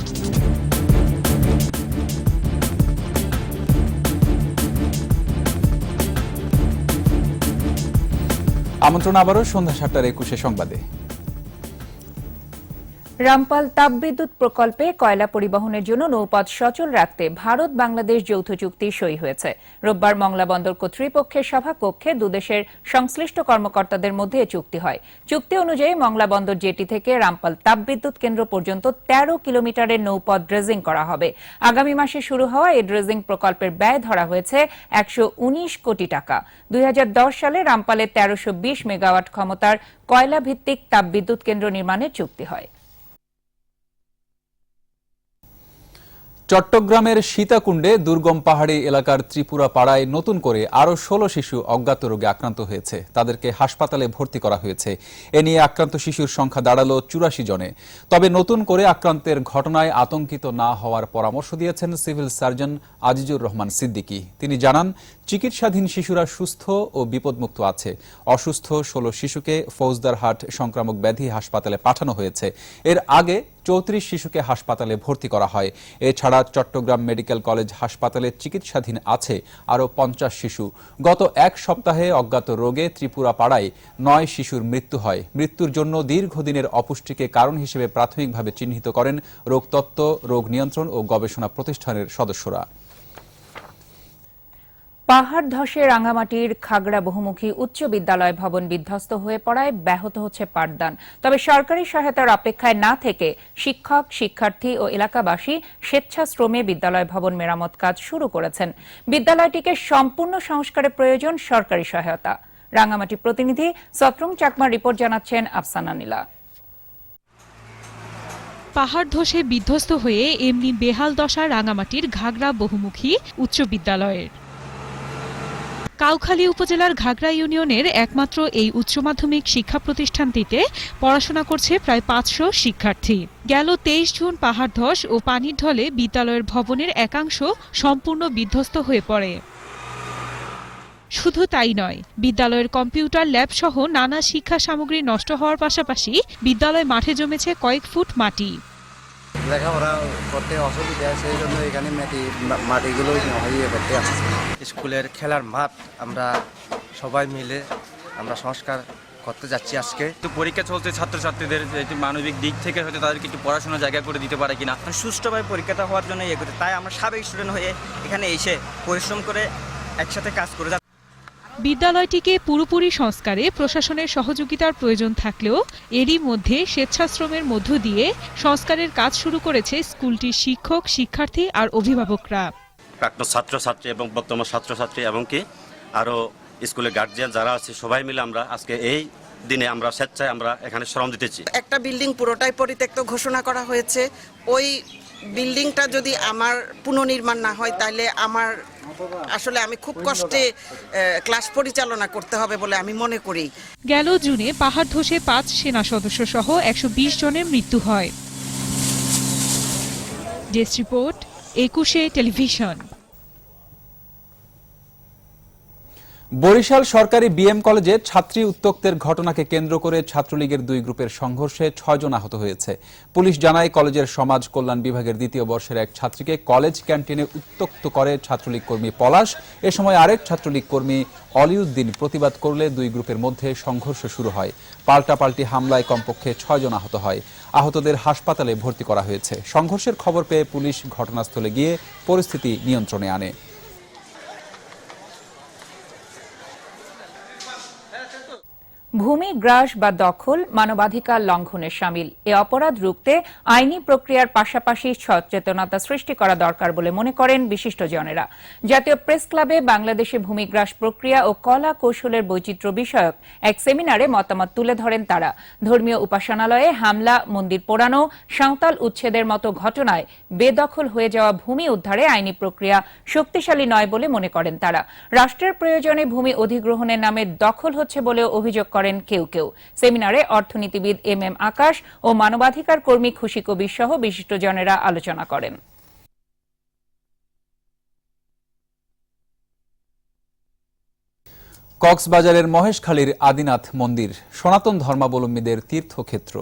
আমন্ত্রণ আবারও সন্ধ্যা 7:21 সংবাদে। রামপাল তাপবিদ্যুৎ প্রকল্পে কয়লা পরিবহনের জন্য নৌপথ সচল রাখতে ভারত বাংলাদেশ যৌথ চুক্তি সই হয়েছে। রোববার মংলা বন্দর কর্তৃপক্ষের সভাকক্ষে দুদেশের সংশ্লিষ্ট কর্মকর্তাদের মধ্যে চুক্তি হয়। চুক্তি অনুযায়ী মংলা বন্দর জেটি থেকে রামপাল তাপবিদ্যুৎ কেন্দ্র পর্যন্ত 13 কিলোমিটারের নৌপথ ড্রেজিং করা হবে। আগামী মাসে শুরু হওয়া এই ড্রেজিং প্রকল্পের ব্যয় ধরা হয়েছে 119 কোটি টাকা। 2010 সালে রামপালে 1320 মেগাওয়াট ক্ষমতার কয়লা ভিত্তিক তাপবিদ্যুৎ কেন্দ্র নির্মাণের চুক্তি হয়। চট্টগ্রামের সীতাকুণ্ডে দুর্গম পাহাড়ি এলাকার ত্রিপুরা পাড়ায় নতুন করে আরও 16 শিশু অজ্ঞাত রোগে আক্রান্ত হয়েছে। তাদেরকে হাসপাতালে ভর্তি করা হয়েছে। এ নিয়ে আক্রান্ত শিশুর সংখ্যা দাঁড়ালো 84 জনে। তবে নতুন করে আক্রান্তের ঘটনায় আতঙ্কিত না হওয়ার পরামর্শ দিয়েছেন সিভিল সার্জন আজিজুর রহমান সিদ্দিকী। তিনি জানান, চিকিৎসাধীন শিশুরা সুস্থ ও বিপদমুক্ত আছে। অসুস্থ 16 শিশুকে ফৌজদারহাট সংক্রামক ব্যাধি হাসপাতালে পাঠানো হয়েছে। এর আগে 34 শিশুকে হাসপাতালে ভর্তি করা হয়। এছাড়া চট্টগ্রাম মেডিকেল কলেজ হাসপাতালে চিকিৎসাধীন আছে আরও 50 শিশু। গত এক সপ্তাহে অজ্ঞাত রোগে ত্রিপুরা পাড়ায় 9 শিশুর মৃত্যু হয়। মৃত্যুর জন্য দীর্ঘদিনের অপুষ্টিকে কারণ হিসেবে প্রাথমিকভাবে চিহ্নিত করেন রোগতত্ত্ব, রোগ নিয়ন্ত্রণ ও গবেষণা প্রতিষ্ঠানের সদস্যরা। পাহাড় ধসে রাঙ্গামাটির খাগড়া বহুমুখী উচ্চ বিদ্যালয় ভবন বিধ্বস্ত হয়ে পড়ায় ব্যাহত হচ্ছে পাঠদান। তবে সরকারি সহায়তার অপেক্ষায় না থেকে শিক্ষক, শিক্ষার্থী ও এলাকাবাসী স্বেচ্ছাশ্রমে বিদ্যালয় ভবন মেরামত কাজ শুরু করেছেন। বিদ্যালয়টিকে সম্পূর্ণ সংস্কারের প্রয়োজন সরকারি সহায়তা। রাঙ্গামাটি প্রতিনিধি সত্রং চাকমার রিপোর্ট জানাচ্ছেন আফসানা নীলা। পাহাড় ধসে বিধ্বস্ত হয়ে এমনি বেহাল দশা রাঙ্গামাটির ঘাগড়া বহুমুখী উচ্চ বিদ্যালয়ের। কাউখালী উপজেলার ঘাগড়া ইউনিয়নের একমাত্র এই উচ্চ মাধ্যমিক শিক্ষা প্রতিষ্ঠানটিতে পড়াশোনা করছে প্রায় 500 শিক্ষার্থী। গেল 23 জুন পাহাড় ধস ও পানির ঢলে বিদ্যালয়ের ভবনের একাংশ সম্পূর্ণ বিধ্বস্ত হয়ে পড়ে। শুধু তাই নয়, বিদ্যালয়ের কম্পিউটার ল্যাব সহ নানা শিক্ষা সামগ্রী নষ্ট হওয়ার পাশাপাশি বিদ্যালয় মাঠে জমেছে কয়েক ফুট মাটি। লেখাপড়া করতে অসুবিধা, সেই জন্য এখানে মাটিগুলো করতে আসছে। স্কুলের খেলার মাঠ আমরা সবাই মিলে আমরা সংস্কার করতে যাচ্ছি আজকে। তো পরীক্ষা চলছে, ছাত্রছাত্রীদের মানবিক দিক থেকে হয়তো তাদেরকে একটু পড়াশোনার জায়গা করে দিতে পারে কিনা, সুষ্ঠুভাবে পরীক্ষাটা হওয়ার জন্য ইয়ে করতে, তাই আমরা সাবেক স্টুডেন্ট হয়ে এখানে এসে পরিশ্রম করে একসাথে কাজ করে যাচ্ছি। বিদ্যালয়টিকে পুরোপুরি সংস্কারে প্রশাসনের সহযোগিতার প্রয়োজন থাকলেও এরই মধ্যে স্বেচ্ছাশ্রমের মধ্য দিয়ে সংস্কারের কাজ শুরু করেছে স্কুলটির শিক্ষক, শিক্ষার্থী আর অভিভাবকরা। প্রাক্তন ছাত্রছাত্রী এবং বর্তমান ছাত্রছাত্রী এবং কি আরও স্কুলের গার্জিয়ান যারা আছে সবাই মিলে আমরা আজকে এই দিনে আমরা স্বেচ্ছায় আমরা এখানে শ্রম দিতেছি। একটা বিল্ডিং পুরোটাই পরিত্যক্ত ঘোষণা করা হয়েছে। ওই বিল্ডিংটা যদি আমার পুনর্নির্মাণ না হয় তাহলে আমার আসলে আমি খুব কষ্টে ক্লাস পরিচালনা করতে হবে বলে আমি মনে করি। গেল জুনে পাহাড় ধসে 5 সেনা সদস্য সহ 120 জনের মৃত্যু হয়। Desk report, 21 television. বরিশাল সরকারি বিএম কলেজে ছাত্রী উত্ত্যক্তের ঘটনাকে কেন্দ্র করে ছাত্রলীগের 2 গ্রুপের সংঘর্ষে 6 জন আহত হয়েছে। পুলিশ জানায়, কলেজের সমাজ কল্যাণ বিভাগের 2য় বর্ষের এক ছাত্রীকে কলেজ ক্যান্টিনে উত্ত্যক্ত করে ছাত্রলীগ কর্মী পলাশ। এ সময় আরেক ছাত্রলীগ কর্মী অলিউদ্দিন প্রতিবাদ করলে 2 গ্রুপের মধ্যে সংঘর্ষ শুরু হয়। পাল্টাপাল্টি হামলায় কমপক্ষে 6 জন আহত হয়। আহতদের হাসপাতালে ভর্তি করা হয়েছে। সংঘর্ষের খবর পেয়ে পুলিশ ঘটনাস্থলে গিয়ে পরিস্থিতি নিয়ন্ত্রণে আনে। ভূমি গ্রাস বা দখল মানবাধিকার লঙ্ঘনের শামিল। এ অপরাধ রুখতে আইনি প্রক্রিয়ার পাশাপাশি সচেতনতা সৃষ্টি করা দরকার বলে মনে করেন বিশিষ্টজনেরা। জাতীয় প্রেস ক্লাবে বাংলাদেশে ভূমি গ্রাস প্রক্রিয়া ও কলা কৌশলের বৈচিত্র্য বিষয়ক এক সেমিনারে মতামত তুলে ধরেন তারা। ধর্মীয় উপাসনালয়ে হামলা, মন্দির পোড়ানো, সাঁওতাল উচ্ছেদের মতো ঘটনায় বেদখল হয়ে যাওয়া ভূমি উদ্ধারে আইনি প্রক্রিয়া শক্তিশালী নয় বলে মনে করেন তারা। রাষ্ট্রের প্রয়োজনে ভূমি অধিগ্রহণের নামে দখল হচ্ছে বলেও অভিযোগ করেন কেউ কেউ। সেমিনারে অর্থনীতিবিদ এম আকাশ ও মানবাধিকার কর্মী খুশি কবির সহ বিশিষ্টজনেরা আলোচনা করেন। কক্সবাজারের মহেশখালীর আদিনাথ মন্দির সনাতন ধর্মাবলম্বীদের তীর্থক্ষেত্র।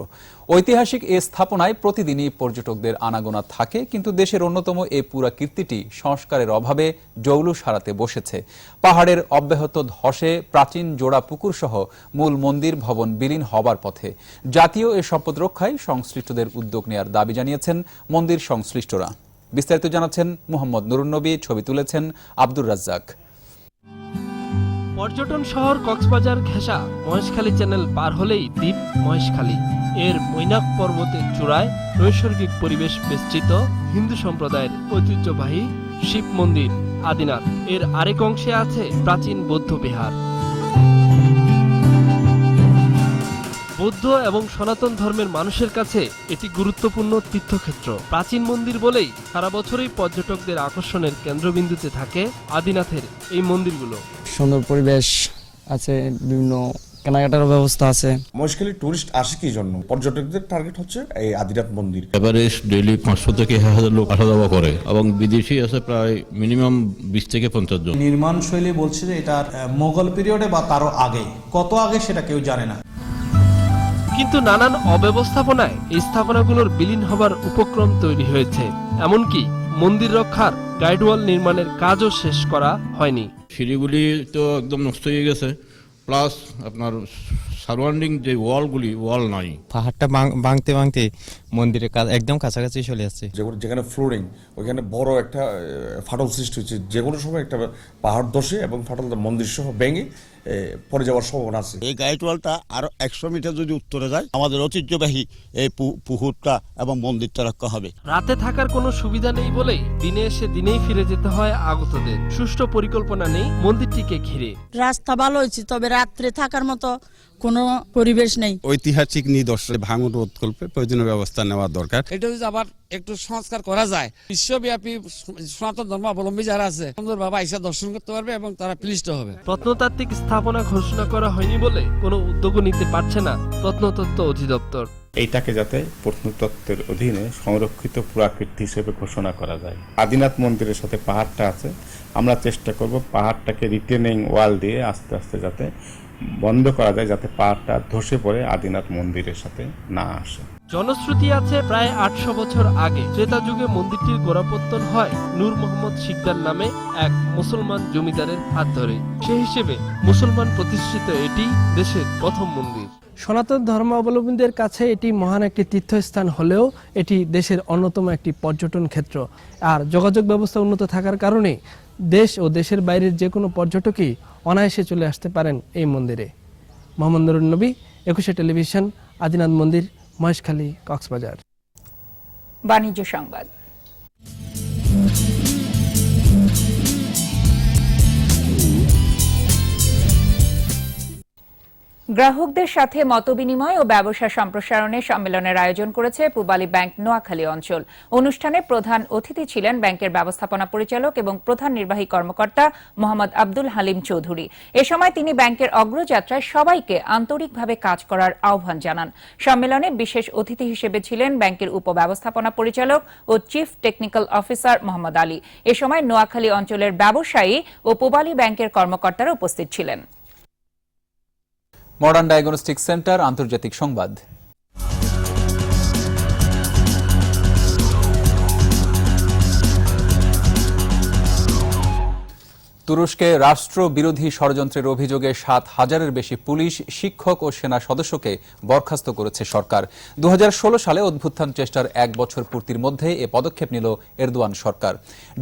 ঐতিহাসিক এ স্থাপনায় প্রতিদিনই পর্যটকদের আনাগোনা থাকে, কিন্তু দেশের অন্যতম এই পুরাকীর্তিটি সংস্কারের অভাবে জৌলুস হারাতে বসেছে। পাহাড়ের অব্যাহত ধসে প্রাচীন জোড়া পুকুর সহ মূল মন্দির ভবন বিলীন হবার পথে। জাতীয় এ সম্পদ রক্ষায় সংশ্লিষ্টদের উদ্যোগ নেয়ার দাবি জানিয়েছেন মন্দির সংশ্লিষ্টরা। বিস্তারিত জানাচ্ছেন মোহাম্মদ নুরুন নবী, ছবি তুলেছেন আব্দুর রাজ্জাক। পর্যটন শহর কক্সবাজার ঘেঁষা মহেশখালী চ্যানেল পার হলেই দ্বীপ মহেশখালী। এর মৈনাক পর্বতের চূড়ায় নৈসর্গিক পরিবেশ বেষ্টিত হিন্দু সম্প্রদায়ের ঐতিহ্যবাহী শিব মন্দির আদিনাথ। এর আরেক অংশে আছে প্রাচীন বৌদ্ধ বিহার। বৌদ্ধ এবং সনাতন ধর্মের মানুষের কাছে এটি গুরুত্বপূর্ণ তীর্থক্ষেত্র। প্রাচীন মন্দির বলেই সারা বছরই পর্যটকদের আকর্ষণের কেন্দ্রবিন্দুতে থাকে আদিনাথের এই মন্দিরগুলো। সুন্দর পরিবেশ আছে, বিভিন্ন কেনাকাটার ব্যবস্থা আছে। মহেশখালী টুরিস্ট আসে কি জন্য? পর্যটকদের টার্গেট হচ্ছে এই আদিনাথ মন্দির। এভারেজ ডেইলি 500 থেকে 1000 লোক আসা যাওয়া করে এবং বিদেশি আছে প্রায় মিনিমাম 20 থেকে 50 জন। নির্মাণ শৈলী বলছে যে এটা মোগল পিরিয়ডে বা তারও আগে, কত আগে সেটা কেউ জানে না। কিন্তু নানান অব্যবস্থাপনায় এই স্থাপনাগুলোর বিলীন হবার উপক্রম তৈরি হয়েছে। এমনকি মন্দির রক্ষার গাইডওয়াল নির্মাণের কাজও শেষ করা হয়নি। সিঁড়িগুলি তো একদম নষ্ট হয়ে গেছে, প্লাস আপনার সারাউন্ডিং যে ওয়াল নাই। পাহাড়টা ভাঙতে ভাঙতে মন্দিরের কাজ একদম কাছাকাছি চলে আসছে। যেখানে ফ্লোরিং, ওইখানে বড় একটা ফাটল সৃষ্টি হচ্ছে। যে কোনো সময় একটা পাহাড় ধসে এবং ফাটল মন্দির সহ ভেঙে পড়ে যাওয়ার সম্ভাবনা আছে। এই গাইড ওয়ালটা আরো 100 মিটার যদি উত্তরে যায়, আমাদের ঐতিহ্যবাহী এই পুকুরটা এবং মন্দিরটা রক্ষা হবে। রাতে থাকার কোনো সুবিধা নেই বলেই দিনে এসে দিনেই ফিরে যেতে হয় আগতদের। সুষ্ঠু পরিকল্পনা নেই মন্দিরটিকে ঘিরে। রাস্তা ভালো হয়েছে, তবে রাত্রে থাকার মতো কোনো পরিবেশ নেই। ঐতিহাসিক নিদর্শন ভাঙন রোধ করতে প্রয়োজনীয় ব্যবস্থা নেওয়া দরকার। এটা যদি আবার একটু সংস্কার করা যায়, বিশ্বব্যাপী সনাতন ধর্মাবলম্বী যারা আছে সুন্দরভাবে আইসা দর্শন করতে পারবে এবং তারা প্লিষ্ট হবে। প্রত্নতাত্ত্বিক স্থাপনা ঘোষণা করা হয়নি বলে কোনো উদ্যোগও নিতে পারছে না প্রত্নতত্ত্ব অধিদপ্তর। এইটাকে যাতে প্রত্নতত্ত্বের অধীনে সংরক্ষিত পুরাকীর্তি হিসেবে ঘোষণা করা যায়। আদিনাথ মন্দিরের সাথে পাহাড়টা আছে, আমরা চেষ্টা করব পাহাড়টাকে রিটেনিং ওয়াল দিয়ে আস্তে আস্তে যাতে বন্ধ করা যায়, যাতে পাহাড়টা ধসে পড়ে আদিনাথ মন্দিরের সাথে না আসে। জনশ্রুতি আছে প্রায় 800 বছর আগে ত্রেতা যুগে মন্দিরটির গোড়াপত্তন হয় নূর মোহাম্মদ শিকদার নামে এক মুসলমান জমিদারের হাত ধরে। সেই হিসেবে মুসলমান প্রতিষ্ঠিত এটি দেশের প্রথম মন্দির। সনাতন ধর্মাবলম্বীদের কাছে এটি মহান একটি তীর্থস্থান হলেও এটি দেশের অন্যতম একটি পর্যটন ক্ষেত্র। আর যোগাযোগ ব্যবস্থা উন্নত থাকার কারণে দেশ ও দেশের বাইরের যে কোনো পর্যটকই অনায়াসে চলে আসতে পারেন এই মন্দিরে। মোহাম্মদ নুরুন নবী, 21 টেলিভিশন, আদিনাথ মন্দির, মহেশখালী, কক্সবাজার। বাণিজ্য সংবাদ। গ্রাহকদের সাথে মতবিনিময় ও ব্যবসা সম্প্রসারণে সম্মেলনের আয়োজন করেছে পূবালী ব্যাংক নোয়াখালী অঞ্চল। অনুষ্ঠানে প্রধান অতিথি ছিলেন ব্যাংকের ব্যবস্থাপনা পরিচালক এবং প্রধান নির্বাহী কর্মকর্তা মোহাম্মদ আব্দুল হালিম চৌধুরী। এ সময় তিনি ব্যাংকের অগ্রযাত্রায় সবাইকে আন্তরিকভাবে কাজ করার আহ্বান জানান। সম্মেলনে বিশেষ অতিথি হিসেবে ছিলেন ব্যাংকের উপব্যবস্থাপনা পরিচালক ও chief technical officer Mohammad Ali. এ সময় নোয়াখালী অঞ্চলের ব্যবসায়ী ও পূবালী ব্যাংকের কর্মকর্তারা উপস্থিত ছিলেন। মডার্ন ডায়াগনস্টিক সেন্টার আন্তর্জাতিক সংবাদ। তুরস্কে রাষ্ট্রবিরোধী ষড়যন্ত্রের অভিযোগে ৭,০০০-এর বেশি পুলিশ, শিক্ষক ও সেনা সদস্যকে বরখাস্ত করেছে সরকার। ২০১৬ সালে অভ্যুত্থান চেষ্টার ১ বছর পূর্তির মধ্যে এ পদক্ষেপ নিল এরদোয়ান সরকার।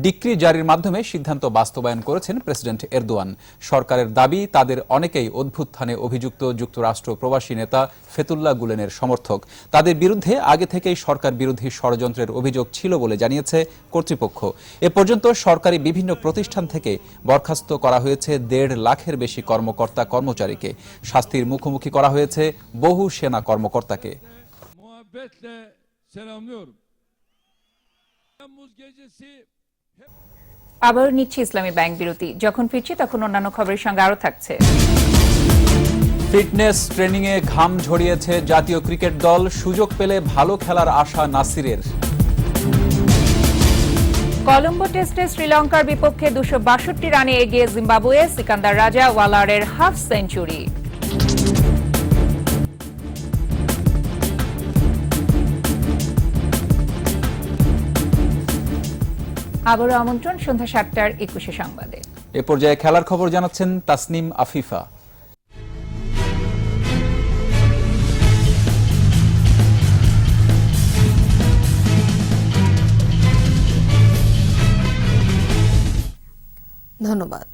ডিক্রি জারির মাধ্যমে সিদ্ধান্ত বাস্তবায়ন করেছেন প্রেসিডেন্ট এরদোয়ান। সরকারের দাবি, তাদের অনেকেই অভ্যুত্থানে অভিযুক্ত যুক্তরাষ্ট্র প্রবাসী নেতা ফেতুল্লাহ গুলেনের সমর্থক। তাদের বিরুদ্ধে আগে থেকেই সরকার বিরোধী ষড়যন্ত্রের অভিযোগ ছিল বলে জানিয়েছে কর্তৃপক্ষ। এ পর্যন্ত সরকারি বিভিন্ন প্রতিষ্ঠান থেকে বরখাস্ত করা হয়েছে ১.৫ লাখের বেশি কর্মকর্তা কর্মচারীকে। শাস্তির মুখোমুখি করা হয়েছে বহু সেনা কর্মকর্তাকে। আবার নিচ্ছে ইসলামী ব্যাংক বিরতি। যখন ফিরছি তখন অন্যান্য খবরের সঙ্গে আরো থাকছে। ফিটনেস ট্রেনিংয়ে ঘাম ঝরিয়েছে জাতীয় ক্রিকেট দল। সুযোগ পেলে ভালো খেলার আশা নাসিরের। কলম্বো টেস্টে শ্রীলঙ্কার বিপক্ষে ২৬২ রানে এগিয়ে জিম্বাবুয়ে। সিকান্দার রাজা ওয়ালারের হাফ সেঞ্চুরি। আবারও আমন্ত্রণ সন্ধ্যা ৭টার ২১ সংবাদে। এ পর্যায়ে খেলার খবর জানাচ্ছেন তাসনিম আফিফা। ধন্যবাদ।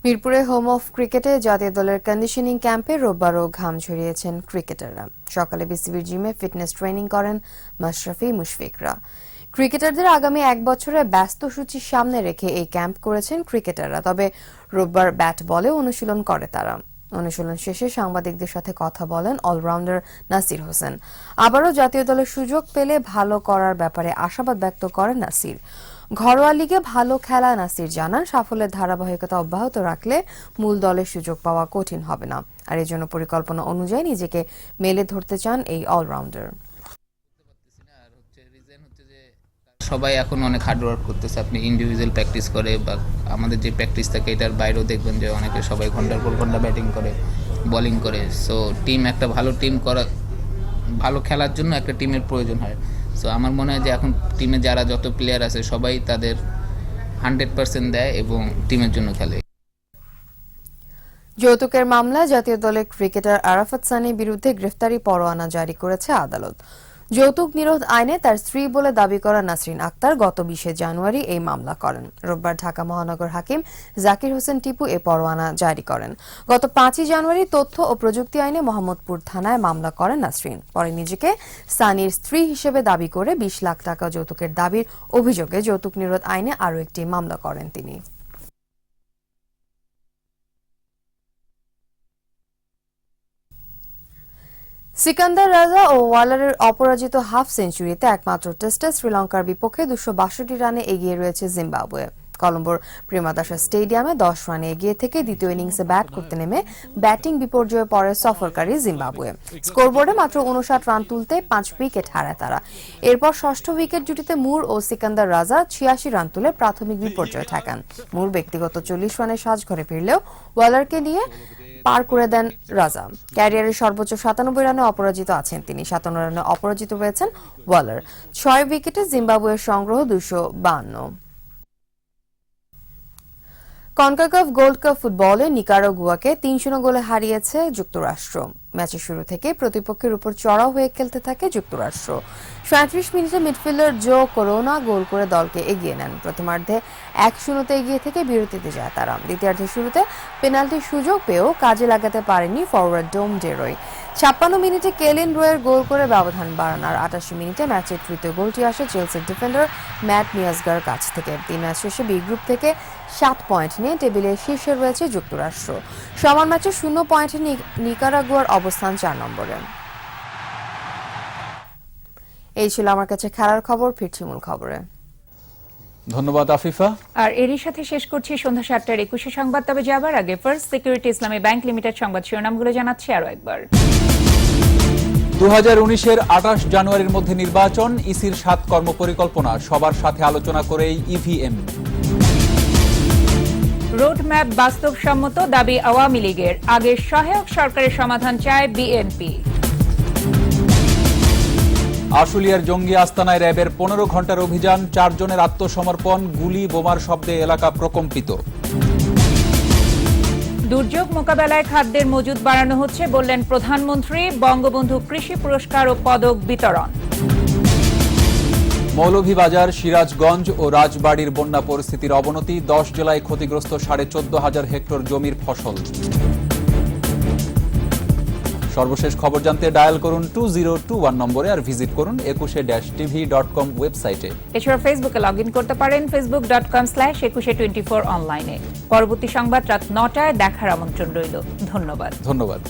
মিরপুরে হোম অফ ক্রিকেটে জাতীয় দলের কন্ডিশনিং ক্যাম্পে রোববারও ঘাম ঝরিয়েছেন ক্রিকেটাররা। সকালে বিসিবির জিমে ফিটনেস ট্রেনিং করেন মাশরাফি মুশফিকরা। ক্রিকেটারদের আগামী ১ বছরের ব্যস্ত সূচি সামনে রেখে এই ক্যাম্প করেছেন ক্রিকেটাররা। তবে রোববার ব্যাট বলে অনুশীলন করে তারা। অনুশীলন শেষে সাংবাদিকদের সাথে কথা বলেন অলরাউন্ডার নাসির হোসেন। আবারও জাতীয় দলের সুযোগ পেলে ভালো করার ব্যাপারে আশাবাদ ব্যক্ত করেন নাসির। ঘরোয়া লিগে ভালো খেলা নাসির জানান, সাফল্যের ধারাবাহিকতা অব্যাহত রাখলে মূল দলের সুযোগ পাওয়া কঠিন হবে না। আর এই জন্য পরিকল্পনা অনুযায়ী নিজেকে মেলে ধরতে চান এই অলরাউন্ডার। সবাই এখন অনেক হার্ডওয়ার্ক করতেছে। আপনি ইন্ডিভিজুয়াল প্র্যাকটিস করে বা আমাদের যে প্র্যাকটিস থাকে এটার বাইরেও দেখবেন যে অনেকে সবাই ঘন্টার পর ঘন্টা ব্যাটিং করে, বোলিং করে। সো টিম একটা ভালো টিম করা, ভালো খেলার জন্য একটা টিমের প্রয়োজন হয়। সো আমার মনে হয় যে এখন টিমে যারা যত প্লেয়ার আছে সবাই তাদের 100% দেয় এবং টিমের জন্য খেলে। যৌতুকের মামলায় জাতীয় দলের ক্রিকেটার আরাফাত সানির বিরুদ্ধে গ্রেফতারি পরোয়ানা জারি করেছে আদালত। যৌতুক নিরোধ আইনে তার স্ত্রী বলে দাবি করা নাসরিন আক্তার গত ২০ জানুয়ারি এই মামলা করেন। রোববার ঢাকা মহানগর হাকিম জাকির হোসেন টিপু এ পরোয়ানা জারি করেন। গত ৫ জানুয়ারি তথ্য ও প্রযুক্তি আইনে মোহাম্মদপুর থানায় মামলা করেন নাসরিন। পরে নিজেকে সানির স্ত্রী হিসেবে দাবি করে ২০ লাখ টাকা যৌতুকের দাবির অভিযোগে যৌতুক নিরোধ আইনে আরও একটি মামলা করেন তিনি। সিকান্দার রাজা ও ওয়ালারের অপরাজিত হাফ সেঞ্চুরিতে একমাত্র টেস্টে শ্রীলঙ্কার বিপক্ষে ২৬২ রানে এগিয়ে রয়েছে জিম্বাবুয়ে। কলম্বোর প্রেমাদাসা স্টেডিয়ামে ১০ রানে এগিয়ে থেকে দ্বিতীয় ইনিংসে ব্যাট করতে নেমে ব্যাটিং বিপর্যয়ে পড়ে সফরকারী জিম্বাবুয়ে। স্কোরবোর্ডে মাত্র ৫৯ রান তুলতে ৫ উইকেট হারায় তারা। এরপর ষষ্ঠ উইকেট জুটিতে মুর ও সিকান্দার রাজা ৮৬ রান তুলে প্রাথমিক বিপর্যয় ঠেকান। মুর ব্যক্তিগত ৪০ রানের সাজঘরে ফিরলেও ওয়ালারকে নিয়ে পার করে দেন রাজা। ক্যারিয়ারের সর্বোচ্চ ৯৭ রানে অপরাজিত আছেন তিনি। ৫৭ রানে অপরাজিত হয়েছেন ওয়ালার। ৬ উইকেটে জিম্বাবুয়ের সংগ্রহ ২৫২। কনকাকাফ গোল্ড কাপ ফুটবলে নিকারাগুয়াকে ৩-০ গোলে হারিয়েছে যুক্তরাষ্ট্র। ম্যাচের শুরু থেকে প্রতিপক্ষের উপর চড়াও হয়ে খেলতে থাকে যুক্তরাষ্ট্র। ৩৭ মিনিটে মিডফিল্ডার জো করোনা গোল করে দলকে এগিয়ে নেন। প্রথমার্ধে ১-০ এগিয়ে থেকে বিরতিতে যায় তারা। দ্বিতীয়ার্ধের শুরুতে পেনাল্টির সুযোগ পেয়েও কাজে লাগাতে পারেনি ফরওয়ার্ড ডোম ডেরোয়। ৫৬ মিনিটে কেলিন রোয়ের গোল করে ব্যবধান বাড়ান। আর ৮৮ মিনিটে ম্যাচের তৃতীয় গোলটি আসে চেলসির ডিফেন্ডার ম্যাট মিয়াসগার কাছ থেকে। ৩ ম্যাচ শেষে বি গ্রুপ থেকে ৭ পয়েন্ট নিয়ে টেবিলের শীর্ষে রয়েছে যুক্তরাষ্ট্র। সমান ম্যাচে ০ পয়েন্টে নিকারাগুয়ার অবস্থান ৪ নম্বরে। এই ছিল আমার কাছে খেলার খবর। ফিরছি মূল খবরে। ধন্যবাদ আফিফা। আর এরই সাথে শেষ করছি সন্ধ্যা ৭টার ২১ সংবাদ। তবে যাবার আগে ফার্স্ট সিকিউরিটি ইসলামী ব্যাংক লিমিটেড সংবাদ শিরোনামগুলো জানাচ্ছি আরো একবার। ২০১৯-এর ২৮ জানুয়ারির মধ্যে নির্বাচন, ইসির ৭ কর্মপরিকল্পনা, সবার সাথে আলোচনা করেই ইভিএম। রোডম্যাপ বাস্তবসম্মত, দাবি আওয়ামী লীগের। আগের সহায়ক সরকারের সমাধান চায় বিএনপি। আশুলিয়ার জঙ্গি আস্তানায় র্যাবের ১৫ ঘণ্টার অভিযান, ৪ জনের আত্মসমর্পণ, গুলি বোমার শব্দে এলাকা প্রকম্পিত। দুর্যোগ মোকাবেলায় খাদ্যের মজুদ বাড়ানো হচ্ছে বললেন প্রধানমন্ত্রী। বঙ্গবন্ধু কৃষি পুরস্কার ও পদক বিতরণ। মৌলভীবাজার, সিরাজগঞ্জ ও রাজবাড়ীর বন্যা পরিস্থিতির অবনতি। 10 জেলায় ক্ষতিগ্রস্ত 14,500 হেক্টর জমির ফসল। সর্বশেষ খবর জানতে ডায়াল করুন 2021 নম্বরে আর ভিজিট করুন 21-tv.com ওয়েবসাইটে। এছাড়া ফেসবুকে লগ ইন করতে পারেন facebook.com/2124 অনলাইনে। পরবর্তী সংবাদ রাত 9টায় দেখার আমন্ত্রণ রইল। ধন্যবাদ।